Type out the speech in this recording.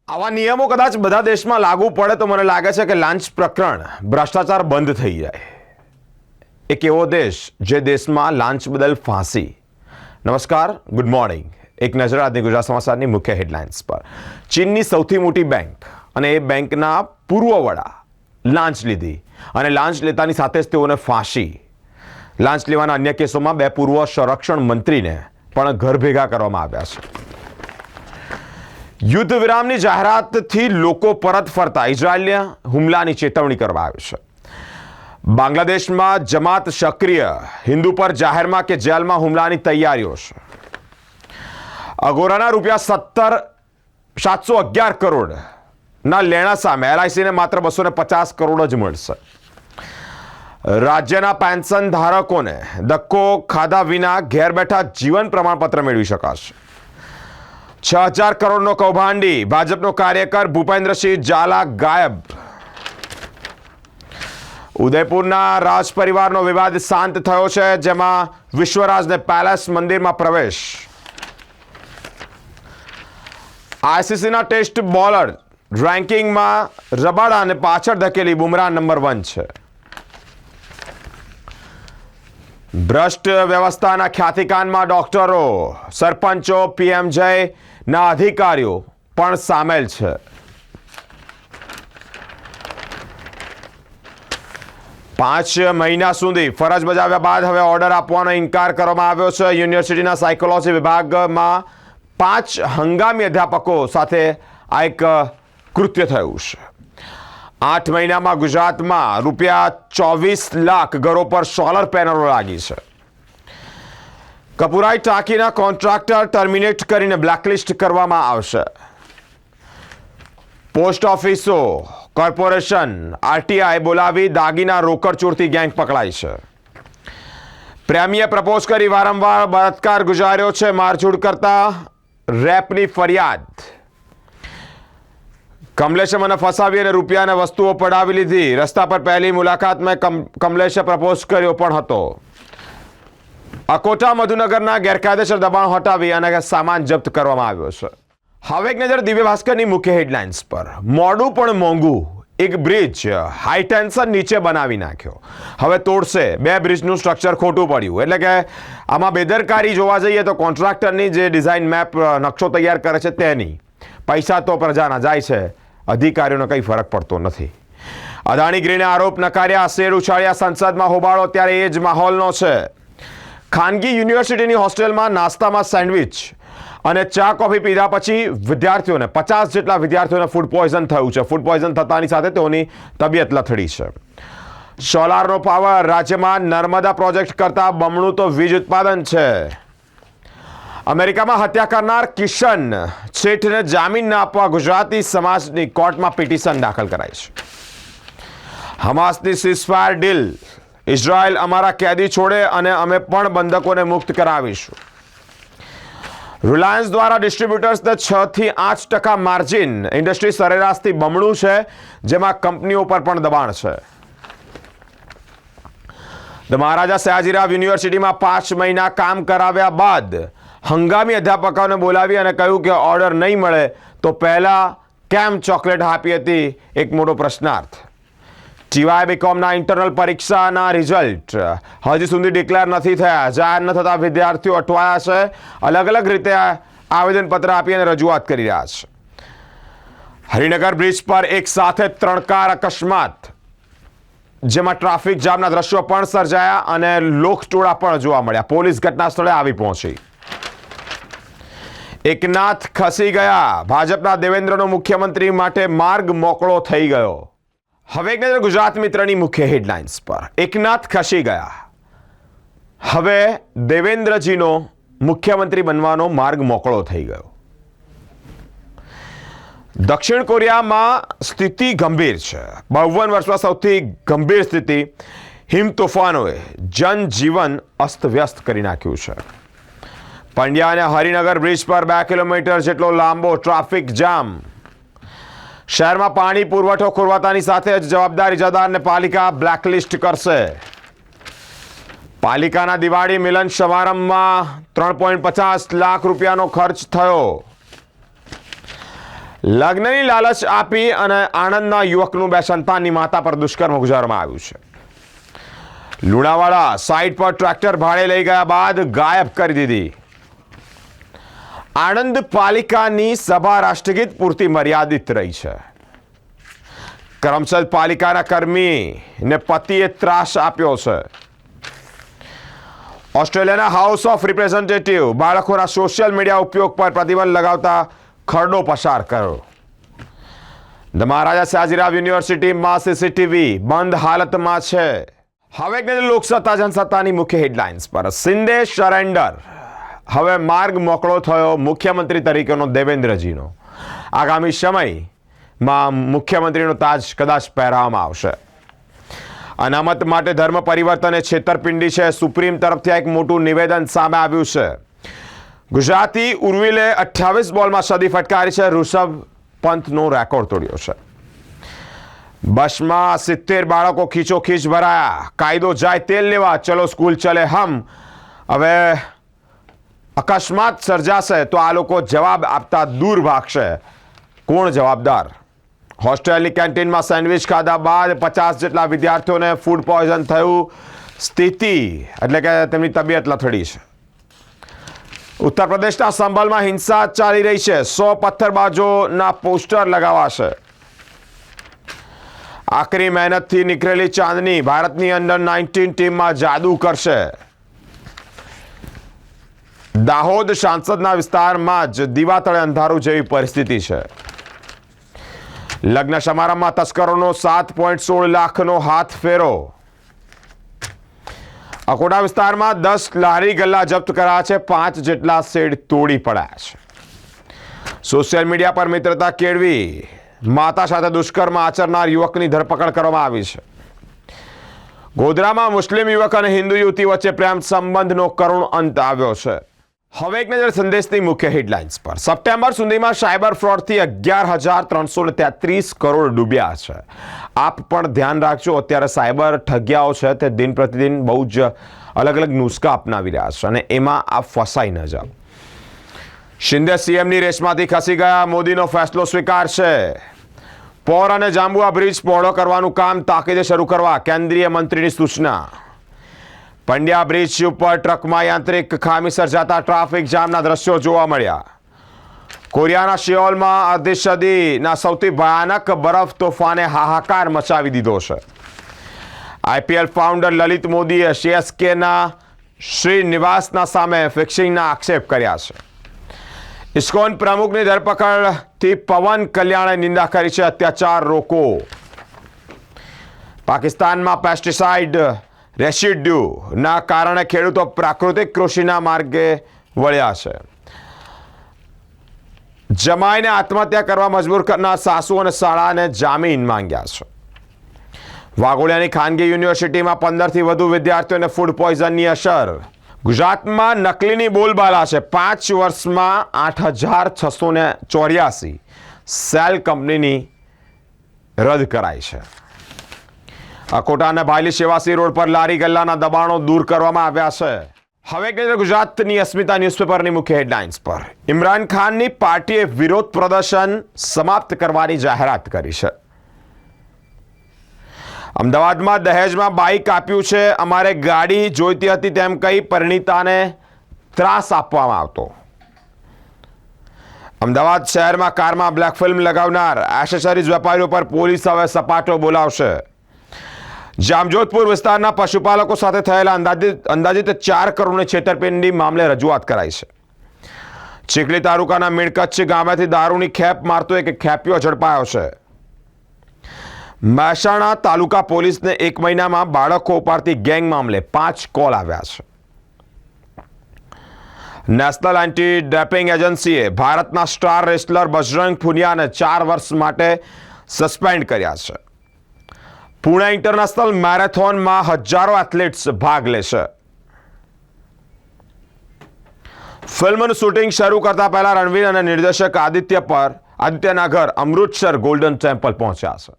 આવા નિયમો કદાચ બધા દેશમાં લાગુ પડે તો મને લાગે છે કે લાંચ પ્રકરણ ભ્રષ્ટાચાર બંધ થઈ જાય. એક એવો દેશ જે દેશમાં લાંચ બદલ ફાંસી. નમસ્કાર, ગુડ મોર્નિંગ. એક નજર આજની ગુજરાત સમાચારની મુખ્ય હેડલાઇન્સ પર. ચીનની સૌથી મોટી બેંક અને એ બેંકના પૂર્વ વડા લાંચ લીધી અને લાંચ લેતાની સાથે જ તેઓને ફાંસી. લાંચ લેવાના અન્ય કેસોમાં બે પૂર્વ સંરક્ષણ મંત્રીને પણ ઘર ભેગા કરવામાં આવ્યા છે. યુદ્ધ વિરામની જાહેરાતથી લોકો પરત ફરતા ઇઝરાયલના હુમલાની ચેતવણી કરવામાં આવી છે. બાંગ્લાદેશમાં જમાત સક્રિય, હિન્દુ પર જાહેરમાં કે જેલમાં હુમલાની તૈયારીઓ છે. અગોરાના રૂપિયા 711 કરોડના લેણા સામે એલઆઈસીને માત્ર 250 કરોડ જ મળશે. રાજ્યના પેન્શન ધારકોને ધક્કો ખાધા વિના ઘેર બેઠા જીવન પ્રમાણપત્ર મેળવી શકાશે. 6000 કરોડનો કૌભાંડી ભાજપનો કાર્યકર ભૂપેન્દ્રસિંહ ઝાલા ગાયબ. ઉદયપુરના રાજ પરિવારનો વિવાદ શાંત થયો છે, જેમાં વિશ્વરાજને પેલેસ મંદિરમાં પ્રવેશ. આઈસીસીના ટેસ્ટ બોલર રેન્કિંગમાં રબાડાને પાછળ ધકેલી બુમરાહ નંબર 1 છે. ભ્રષ્ટ વ્યવસ્થાના ખ્યાતિકાનમાં ડોક્ટરો, સરપંચો, પીએમજેના અધિકારીઓ પણ સામેલ છે. પાંચ મહિના સુધી ફરજ બજાવ્યા બાદ હવે ઓર્ડર આપવાનો ઇનકાર કરવામાં આવ્યો છે. યુનિવર્સિટીના સાયકોલોજી વિભાગમાં 5 હંગામી અધ્યાપકો સાથે આ એક કૃત્ય થયું છે. 8 મહિનામાં ગુજરાતમાં રૂપિયા 24 લાખ ઘરો પર સોલર પેનલો લાગી છે. કપુરાઈ ટાંકીના કોન્ટ્રાક્ટર ટર્મિનેટ કરીને બ્લેકલિસ્ટ કરવામાં આવશે. પોસ્ટ ઓફિસો, કોર્પોરેશન, આરટીઆઈ બોલાવી દાગીના રોકડ ચોરતી ગેંગ પકડાઈ છે. પ્રેમીએ પ્રપોઝ કરી વારંવાર બળાત્કાર ગુજાર્યો છે. મારઝૂડ કરતા રેપની ફરિયાદ. કમલેશે મને ફસાવી અને રૂપિયા અને વસ્તુઓ પડાવી લીધી. રસ્તા પર પહેલી મુલાકાતમાં કમલેશે પ્રપોઝ કર્યો પણ હતો. અકોટા મધુનગરના ગેરકાયદેસર દબાણ હટાવી અને સામાન જપ્ત કરવામાં આવ્યો છે. હવે એક નજર દિવ્ય ભાસ્કરની મુખ્ય હેડલાઇન્સ પર. મોડું પણ મોંઘું, એક બ્રિજ હાઈ ટેન્શન નીચે બનાવી નાખ્યો. હવે તોડશે. 2 બ્રિજનું સ્ટ્રક્ચર ખોટું પડ્યું. એટલે કે આમાં બેદરકારી જોવા જઈએ તો કોન્ટ્રાક્ટરની જે ડિઝાઇન મેપ નકશો તૈયાર કરે છે તેની. પૈસા તો પ્રજાના જાય છે, અધિકારીઓને કંઈ ફરક પડતો નથી. અદાણી ગ્રીને આરોપ નકાર્યા, શેર ઉછાળ્યા, સંસદમાં હોબાળો. ત્યારે એ જ માહોલનો છે. ખાનગી યુનિવર્સિટીની હોસ્ટેલમાં નાસ્તામાં સેન્ડવિચ અને ચા કોફી પીધા પછી વિદ્યાર્થીઓને 50 જેટલા વિદ્યાર્થીઓને ફૂડ પોઈઝન થયું છે. ફૂડ પોઈઝન થતાની સાથે તેઓની તબિયત લથડી છે. સોલારનો પાવર. રાજ્યમાં નર્મદા પ્રોજેક્ટ કરતાં બમણું તો વીજ ઉત્પાદન છે. અમેરિકામાં હત્યા કરનાર કિશન શેઠને જામીન ન આપવા ગુજરાતી સમાજની કોર્ટમાં પિટિશન દાખલ કરાઈ છે. હમાસની સીઝફાયર ડીલ. ઇઝરાયલ અમારા કેદી છોડે અને અમે પણ બંધકોને મુક્ત કરાવીશું. રિલાયન્સ દ્વારા ડિસ્ટ્રીબ્યુટર્સને 6 થી 8% માર્જિન. ઇન્ડસ્ટ્રી સરેરાશથી બમણું છે, જેમાં કંપનીઓ પર પણ દબાણ છે. મહારાજા સયાજીરાવ યુનિવર્સિટીમાં 5 મહિના કામ કરાવ્યા બાદ હંગામી અધ્યાપકોને બોલાવી અને કહ્યું કે ઓર્ડર નહીં મળે તો પહેલા કેમ ચોકલેટ આપી હતી, એક મોટો પ્રશ્નાર્થ. ટીવાય બીકોમના ઇન્ટરનલ પરીક્ષાના રિઝલ્ટ હજી સુધી ડિક્લેર નથી થયા. જાહેર ન થતા વિદ્યાર્થીઓ અટવાયા છે. અલગ અલગ રીતે આવેદનપત્ર આપી અને રજૂઆત કરી રહ્યા છે. હરિનગર બ્રિજ પર એક સાથે 3 કાર અકસ્માત, જેમાં ટ્રાફિક જામના દ્રશ્યો પણ સર્જાયા અને લોકટોળા પણ જોવા મળ્યા. પોલીસ ઘટના સ્થળે આવી પહોંચી. એકનાથ ખસી ગયા. ભાજપના દેવેન્દ્રનો મુખ્યમંત્રી માટે માર્ગ મોકળો થઈ ગયો. હવે એક નજર ગુજરાત મિત્રની મુખ્ય હેડલાઇન્સ પર. એકનાથ ખસી ગયા. હવે દેવેન્દ્રજીનો મુખ્યમંત્રી બનવાનો માર્ગ મોકળો થઈ ગયો. દક્ષિણ કોરિયામાં સ્થિતિ ગંભીર છે. 52 વર્ષમાં સૌથી ગંભીર સ્થિતિ. હિમ તોફાનોએ જનજીવન અસ્તવ્યસ્ત કરી નાખ્યું છે. પંડ્યા અને હરિનગર બ્રિજ પર 2 કિલોમીટર જેટલો લાંબો ટ્રાફિક જામ. શહેરમાં પાણી પુરવઠો ખોરવાતાની સાથે જ જવાબદાર ઇજાદારને પાલિકા બ્લેકલિસ્ટ કરશે. પાલિકાના દિવાળી મિલન સમારંભમાં 3.50 લાખ રૂપિયાનો ખર્ચ થયો. લગ્નની લાલચ આપી અને આણંદના યુવકનું 2 સંતાનની માતા પર દુષ્કર્મ ગુજારવામાં આવ્યું છે. લુણાવાડા સાઇટ પર ટ્રેક્ટર ભાડે લઈ ગયા બાદ ગાયબ કરી દીધી. આણંદ પાલિકાની સભા રાષ્ટ્રગીત પૂરતી મર્યાદિત રહી છે. કરમસદ પાલિકાના કર્મીને પતિએ ત્રાસ આપ્યો છે. ઓસ્ટ્રેલિયાના હાઉસ ઓફ રિપ્રેઝેન્ટેટિવ બાળકોના સોશિયલ મીડિયા ઉપયોગ પર પ્રતિબંધ લગાવતા ખરડો પસાર કર્યો. ધ મહારાજા સયાજીરાવ યુનિવર્સિટીમાં સીસીટીવી બંધ હાલતમાં છે. હવે એક નજર લોકસત્તા જનસત્તાની મુખ્ય હેડલાઇન્સ પર. શિંદે સરેન્ડર. હવે માર્ગ મોકળો થયો મુખ્યમંત્રી તરીકેનો દેવેન્દ્રજીનો. આગામી સમયમાં મુખ્યમંત્રીનો તાજ કદાચ પહેરાવવામાં આવશે. અનામત માટે ધર્મ પરિવર્તન એ છેતરપિંડી છે. સુપ્રીમ તરફથી એક મોટું નિવેદન સામે આવ્યું છે. ગુજરાતી ઉર્વિલે 28 બોલમાં સદી ફટકારી છે. ઋષભ પંતનો રેકોર્ડ તોડ્યો છે. બસમાં 70 બાળકો ખીચોખીચ ભરાયા. કાયદો જાય તેલ લેવા, ચલો સ્કૂલ ચલે હમ. હવે અકસ્માત સર્જાશે તો આ લોકો જવાબ આપતા દૂર ભાગશે. કોણ જવાબદાર? હોસ્ટેલની કેન્ટીનમાં સેન્ડવિચ ખાધા બાદ 50 જેટલા વિદ્યાર્થીઓને ફૂડ પોઈઝન થયું. સ્થિતિ એટલે કે તેમની તબિયત લથડી છે. ઉત્તર પ્રદેશના સંભલમાં હિંસા ચાલી રહી છે. 100 પથ્થરબાજોના પોસ્ટર લગાવાશે. આકરી મહેનતથી નીકળેલી ચાંદની ભારતની અંડર-19 ટીમમાં જાદુ કરશે. દાહોદ સાંસદના વિસ્તારમાં જ દીવા તળે અંધારું જેવી પરિસ્થિતિ છે. લગ્ન સમારંભમાં તસ્કરોનો 7.16 લાખનો હાથ ફેરો. અકોટા વિસ્તારમાં 10 લારી ગલ્લા જપ્ત કરાયા છે. 5 જેટલા શેડ તોડી પડ્યા છે. સોશિયલ મીડિયા પર મિત્રતા કેળવી માતા સાથે દુષ્કર્મ આચરનાર યુવકની ધરપકડ કરવામાં આવી છે. ગોધરામાં મુસ્લિમ યુવક અને હિન્દુ યુવતી વચ્ચે પ્રેમ સંબંધનો કરુણ અંત આવ્યો છે. હવે એક નજર સંદેશની મુખ્ય હેડલાઇન્સ પર. સપ્ટેમ્બર સુધીમાં સાયબર ફ્રોડથી 11,333 કરોડ ડૂબ્યા છે. આપ પણ ધ્યાન રાખજો. અત્યારે સાયબર ઠગ્યાઓ છે તે દિન પ્રતિદિન બહુ જ અલગ અલગ નુસ્ખા અપનાવી રહ્યા છે અને એમાં આપ ફસાઈ ન જાઓ. શિંદે સીએમની રેસમાંથી ખસી ગયા. મોદીનો ફેસલો સ્વીકારશે. પોર અને જાંબુઆ બ્રિજ પહોળો કરવાનું કામ તાકીદે શરૂ કરવા કેન્દ્રીય મંત્રીની સૂચના. પંડ્યા બ્રિજ ઉપર ટ્રકમાં યાંત્રિક ખામી સર્જાતા ટ્રાફિક જામના દ્રશ્યો જોવા મળ્યા. કોરિયાના શિયોલમાં અડધી સદીના સૌથી ભયાનક બરફ તોફાને હાહાકાર મચાવી દીધો છે. આઈપીએલ ફાઉન્ડર લલિત મોદીએ સીએસકેના શ્રીનિવાસના સામે ફિક્સિંગના આક્ષેપ કર્યા છે. ઇસ્કોન પ્રમુખની ધરપકડથી પવન કલ્યાણે નિંદા કરી છે. અત્યાચાર રોકો. પાકિસ્તાનમાં પેસ્ટિસાઇડ રેસિડ્યુના કારણે ખેડૂતો પ્રાકૃતિક કૃષિના માર્ગે વળ્યા છે. જમાઈને આત્મહત્યા કરવા મજબૂર કરનાર સાસુ અને સાળાને જામીન માંગ્યા છે. વાઘોડિયાની ખાનગી યુનિવર્સિટીમાં 15થી વધુ વિદ્યાર્થીઓને ફૂડ પોઈઝનની અસર. ગુજરાતમાં નકલીની બોલબાલા છે. 5 વર્ષમાં 8,684 સેલ કંપનીની રદ કરાઈ છે. અકોટા અને ભાયલી સેવાસી રોડ પર લારી ગલ્લાના દબાણો દૂર કરવામાં આવ્યા છે. હવે એક નજર ગુજરાતની અસ્મિતા ન્યૂઝપેપરની મુખ્ય હેડલાઇન્સ પર. ઇમરાન ખાનની પાર્ટીએ વિરોધ પ્રદર્શન સમાપ્ત કરવાની જાહેરાત કરી છે. અમદાવાદમાં દહેજમાં બાઇક આપ્યું છે. અમારે ગાડી જોઈતી હતી તેમ કહી પરિણીતાને ત્રાસ આપવામાં આવતો. અમદાવાદ શહેરમાં કારમાં બ્લેક ફિલ્મ લગાવનાર એસેસરીઝ વેપારીઓ પર પોલીસ હવે સપાટો બોલાવશે. જામજોધપુર વિસ્તારના પશુપાલકો સાથે થયેલા અંદાજિત 4 કરોડની છેતરપિંડી મામલે રજૂઆત કરાઈ છે. ચીખલી તાલુકાના મીણકચ્છ ગામેથી દારૂની ખેપ મારતો એક ખેપિયો ઝડપાયો છે. મહેસાણા તાલુકા પોલીસને 1 મહિનામાં બાળકો ઉપાડતી ગેંગ મામલે 5 કોલ આવ્યા છે. નેશનલ એન્ટી ડોપિંગ એજન્સીએ ભારતના સ્ટાર રેસલર બજરંગ પુનિયાને 4 વર્ષ માટે સસ્પેન્ડ કર્યા છે. પુણે ઇન્ટરનેશનલ મેરેથોનમાં હજારો એથ્લેટ્સ ભાગ લેશે. ફિલ્મનું શૂટિંગ શરૂ કરતા પહેલા રણવીર અને નિર્દેશક આદિત્યના ઘર અમૃતસર ગોલ્ડન ટેમ્પલ પહોંચ્યા છે.